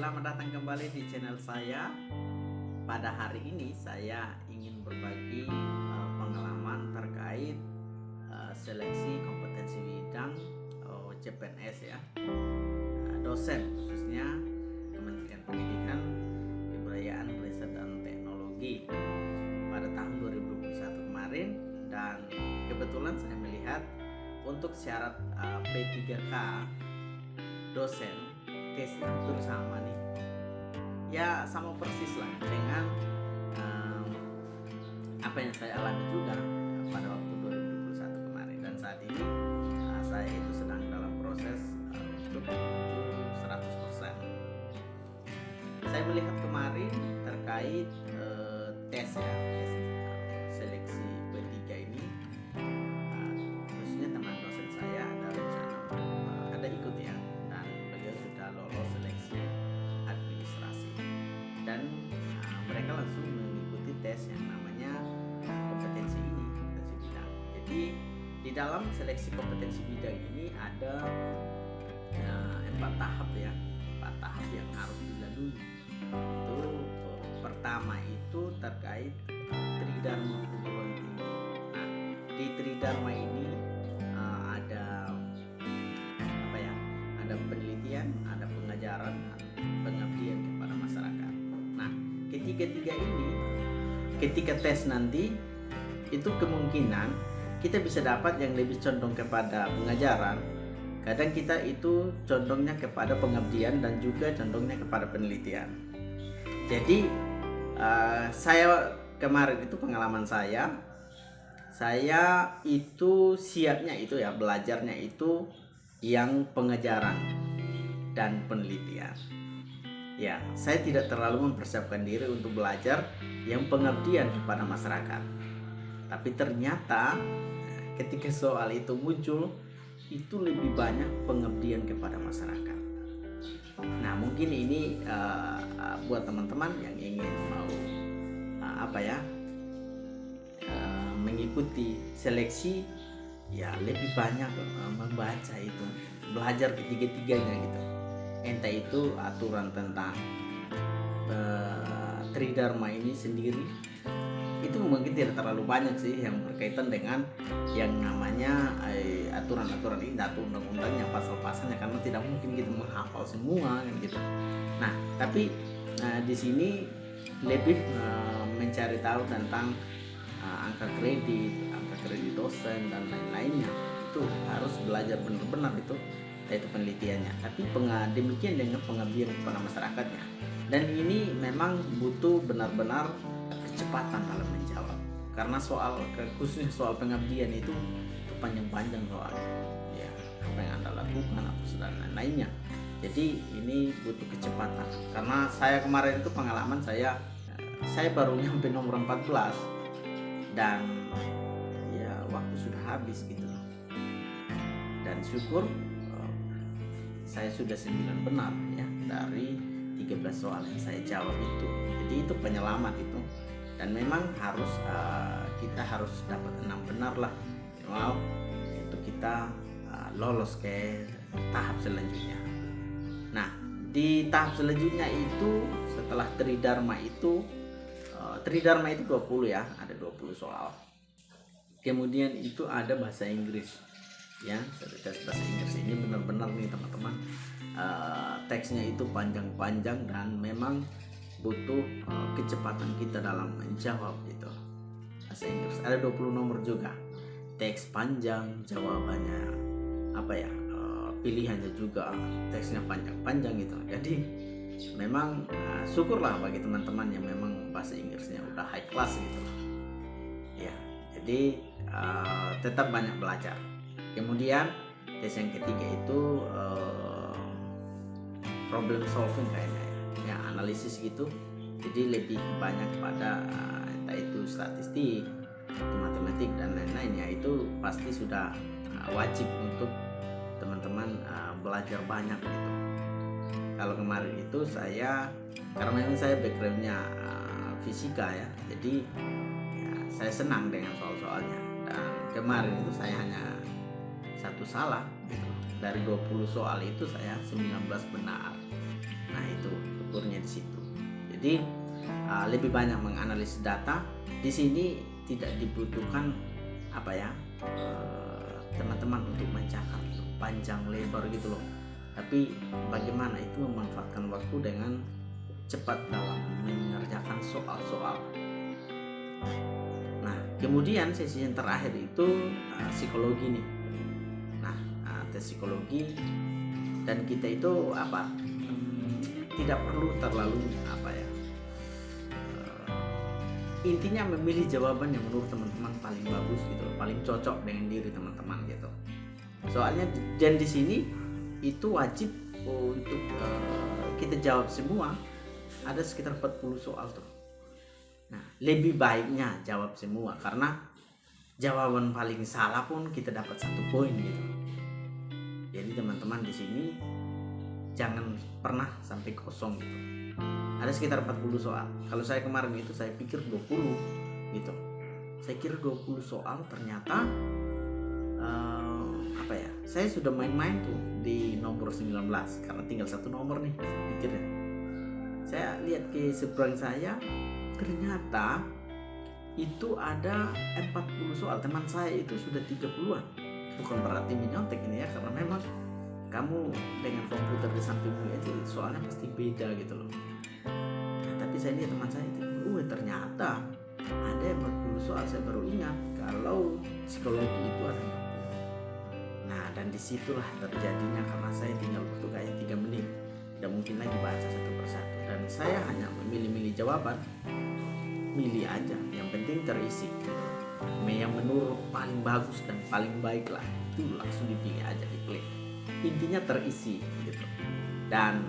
selamat datang kembali di channel saya. Pada hari ini saya ingin berbagi pengalaman terkait seleksi kompetensi bidang CPNS ya, dosen khususnya Kementerian Pendidikan, Kebudayaan, Riset dan Teknologi pada tahun 2021 kemarin. Dan kebetulan saya melihat untuk syarat P3K dosen tesnya hampir sama nih, ya sama persis lah dengan apa yang saya alami juga pada waktu 2021 kemarin. Dan saat ini saya itu sedang dalam proses untuk menuju 100%. Saya melihat kemarin terkait tes ya, tes seleksi P3 ini, khususnya teman dosen saya dari sana ada ikut ya, dan beliau sudah lolos seleksi administrasi, dan mereka langsung mengikuti tes yang namanya kompetensi bidang. Jadi di dalam seleksi kompetensi bidang ini ada 4 tahap ya, 4 tahap yang harus dilalui. Itu pertama itu terkait Tridharma perguruan tinggi. Nah, di Tridharma ini ada apa ya? Ada penelitian, ada pengajaran, pengabdian kepada masyarakat. Nah, ketiga-tiga ini ketika tes nanti itu kemungkinan kita bisa dapat yang lebih condong kepada pengajaran. Kadang kita itu condongnya kepada pengabdian dan juga condongnya kepada penelitian. Jadi saya kemarin itu pengalaman saya itu siapnya itu ya, belajarnya itu yang pengajaran dan penelitian. Ya, saya tidak terlalu mempersiapkan diri untuk belajar yang pengabdian kepada masyarakat. Tapi ternyata ketika soal itu muncul, itu lebih banyak pengabdian kepada masyarakat. Nah, mungkin ini buat teman-teman yang ingin mau mengikuti seleksi, ya lebih banyak membaca itu, belajar ketiga-tiganya gitu. Entah itu aturan tentang Tridharma ini sendiri, itu mungkin tidak terlalu banyak sih yang berkaitan dengan yang namanya aturan-aturan ini atau undang-undangnya, pasal-pasalnya, karena tidak mungkin kita menghafal semua kan gitu. Nah, tapi di sini lebih mencari tahu tentang angka kredit dosen dan lain-lainnya. Itu harus belajar benar-benar itu, yaitu penelitiannya. Tapi demikian dengan pengabdian kepada masyarakatnya. Dan ini memang butuh benar-benar kecepatan dalam menjawab, karena khususnya soal pengabdian itu panjang-panjang soalnya ya, apa yang Anda lakukan atau dan lain-lainnya. Jadi ini butuh kecepatan, karena saya kemarin itu pengalaman saya baru nyampe nomor 14 dan ya waktu sudah habis gitu. Dan syukur saya sudah 9 benar ya dari 13 soal yang saya jawab itu. Jadi itu penyelamat itu. Dan memang kita harus dapat 6 benar lah minimal untuk kita lolos ke tahap selanjutnya. Nah, di tahap selanjutnya itu setelah Tridharma itu 20 ya, ada 20 soal. Kemudian itu ada bahasa Inggris ya, tes bahasa Inggris ini benar-benar nih teman-teman, teksnya itu panjang-panjang dan memang butuh kecepatan kita dalam menjawab gitu. Bahasa Inggris ada 20 nomor juga, teks panjang, jawabannya pilihannya juga, teksnya panjang-panjang gitu. Jadi memang syukurlah bagi teman-teman yang memang bahasa Inggrisnya udah high class gitu ya. Jadi tetap banyak belajar. Kemudian tes yang ketiga itu problem solving kayaknya ya, analisis gitu. Jadi lebih banyak pada entah itu statistik, matematik dan lain-lain ya. Itu pasti sudah wajib untuk teman-teman belajar banyak gitu. Kalau kemarin itu karena memang saya backgroundnya fisika ya, jadi ya, saya senang dengan soal-soalnya. Dan kemarin itu saya hanya 1 salah gitu. Dari 20 soal itu saya 19 benar. Nah itu ukurnya di situ. Jadi lebih banyak menganalisis data. Di sini tidak dibutuhkan teman-teman untuk mencakap panjang lebar gitu loh, tapi bagaimana itu memanfaatkan waktu dengan cepat dalam mengerjakan soal-soal. Nah, kemudian sesi yang terakhir itu psikologi nih. Nah, tes psikologi, dan kita itu tidak perlu terlalu intinya memilih jawaban yang menurut teman-teman paling bagus gitu, paling cocok dengan diri teman-teman gitu. Soalnya dan di sini itu wajib untuk kita jawab semua. Ada sekitar 40 soal tuh. Nah, lebih baiknya jawab semua, karena jawaban paling salah pun kita dapat 1 poin gitu. Jadi teman-teman di sini jangan pernah sampai kosong gitu. Ada sekitar 40 soal. Kalau saya kemarin itu saya pikir 20 gitu. Saya kira 20 soal, ternyata saya sudah main-main tuh di nomor 19 karena tinggal 1 nomor nih pikirnya. Saya lihat ke seberang saya, ternyata itu ada 40 soal. Teman saya itu sudah 30-an. Bukan berarti menyontek ini ya, karena memang kamu dengan komputer di sampingmu aja soalnya pasti beda gitu loh. Nah, tapi saya lihat teman saya itu, ternyata ada 40 soal. Saya baru ingat kalau psikologi itu ada 40. Nah, dan disitulah terjadinya, karena saya tinggal waktu kayak 3 menit, tidak mungkin lagi baca satu persatu, dan saya hanya memilih-milih jawaban, milih aja yang penting terisi. Yang menurut paling bagus dan paling baik lah, itu langsung dipilih aja, diklik. Intinya terisi gitu, dan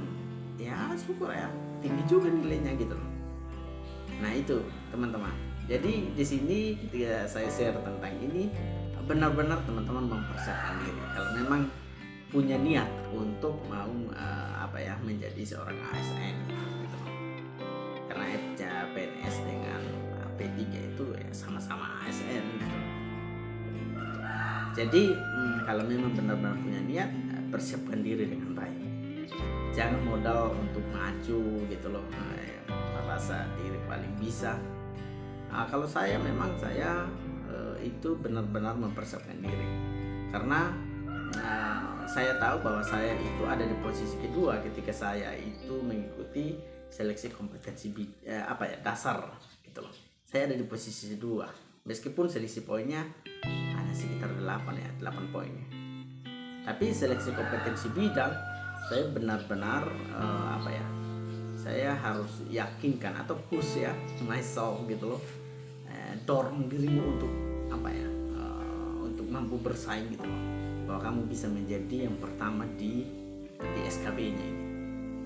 ya syukur ya tinggi juga nilainya gitu. Nah itu teman-teman. Jadi di sini ketika saya share tentang ini, benar-benar teman-teman mempersiapkan diri kalau memang punya niat untuk mau menjadi seorang ASN gitu. Karena PNS dengan P3 itu ya sama-sama ASN gitu. Jadi kalau memang benar-benar punya niat, persiapkan diri dengan baik. Jangan modal untuk maju gitu loh, merasa diri paling bisa. Kalau saya memang itu benar-benar mempersiapkan diri, karena saya tahu bahwa saya itu ada di posisi kedua ketika saya itu mengikuti seleksi kompetensi dasar gitu loh. Saya ada di posisi kedua, meskipun selisih poinnya hanya sekitar 8 poin. Tapi seleksi kompetensi bidang saya benar-benar saya harus yakinkan atau push ya myself gitu loh, dorong dirimu untuk untuk mampu bersaing gitu loh, bahwa kamu bisa menjadi yang pertama di SKB-nya ini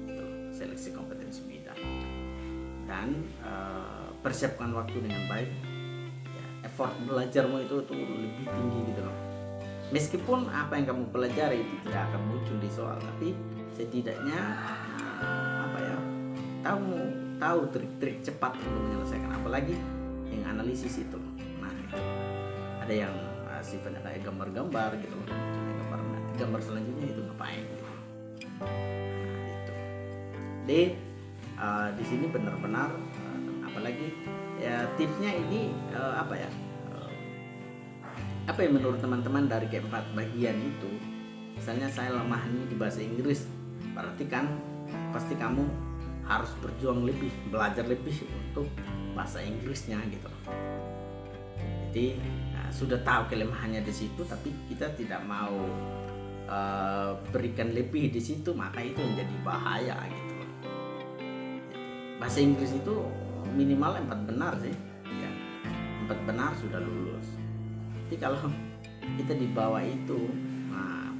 gitu loh, seleksi kompetensi bidang. Dan persiapkan waktu dengan baik ya, effort belajarmu itu lebih tinggi gitu loh. Meskipun apa yang kamu pelajari itu tidak akan muncul di soal, tapi setidaknya tahu trik-trik cepat untuk menyelesaikan, apalagi yang analisis itu. Nah, itu. Ada yang sifatnya kayak gambar-gambar gitu loh. Gambar selanjutnya itu ngapain gitu. Nah, itu. Jadi di sini benar-benar apalagi ya tipsnya ini apa yang menurut teman-teman dari keempat bagian itu. Misalnya saya lemahnya di bahasa Inggris, berarti kan pasti kamu harus berjuang lebih, belajar lebih untuk bahasa Inggrisnya gitu. Jadi sudah tahu kelemahannya di situ, tapi kita tidak mau berikan lebih di situ, maka itu menjadi bahaya gitu. Bahasa Inggris itu minimal 4 benar sih, ya. 4 benar sudah lulus. Tapi kalau kita di bawah itu,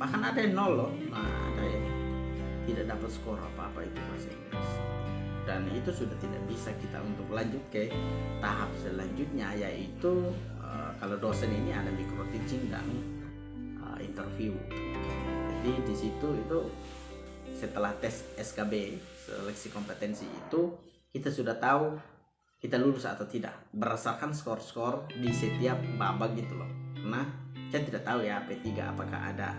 bahkan ada yang 0 loh, ada yang tidak dapat skor apa-apa itu bahasa Inggris. Dan itu sudah tidak bisa kita untuk lanjut ke tahap selanjutnya, yaitu kalau dosen ini ada micro teaching dan interview. Jadi di situ itu setelah tes SKB seleksi kompetensi itu kita sudah tahu kita lulus atau tidak berdasarkan skor-skor di setiap babak gitu loh. Karena saya tidak tahu ya P3 apakah ada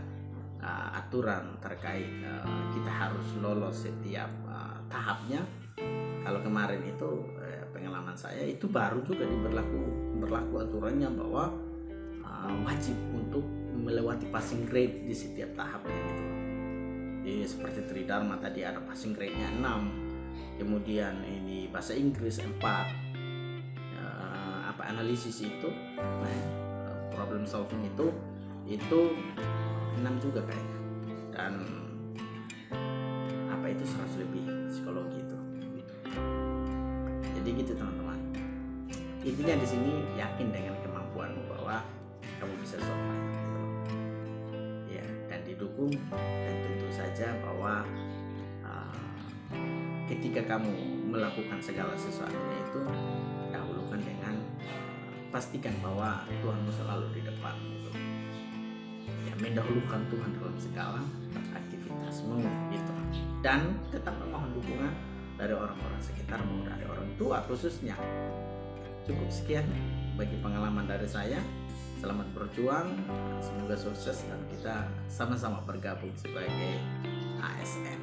aturan terkait kita harus lolos setiap tahapnya. Kalau kemarin itu pengalaman saya itu baru juga berlaku aturannya bahwa wajib untuk melewati passing grade di setiap tahapnya gitu. Jadi seperti Tridharma tadi ada passing grade-nya 6, kemudian ini bahasa Inggris 4, analisis itu, problem solving itu 6 juga kayaknya, dan apa itu 100 lebih psikologi itu. Jadi gitu teman-teman, intinya di sini yakin dengan kemampuanmu bahwa kamu bisa survive gitu. Ya, dan didukung, dan tentu saja bahwa ketika kamu melakukan segala sesuatunya itu dahulukan dengan pastikan bahwa Tuhanmu selalu di depan gitu. Ya, mendahulukan Tuhan dalam segala aktivitasmu gitu, dan tetap memohon dukungan dari orang-orang sekitarmu, dari orang tua khususnya. Cukup sekian bagi pengalaman dari saya. Selamat berjuang, semoga sukses, dan kita sama-sama bergabung sebagai ASN.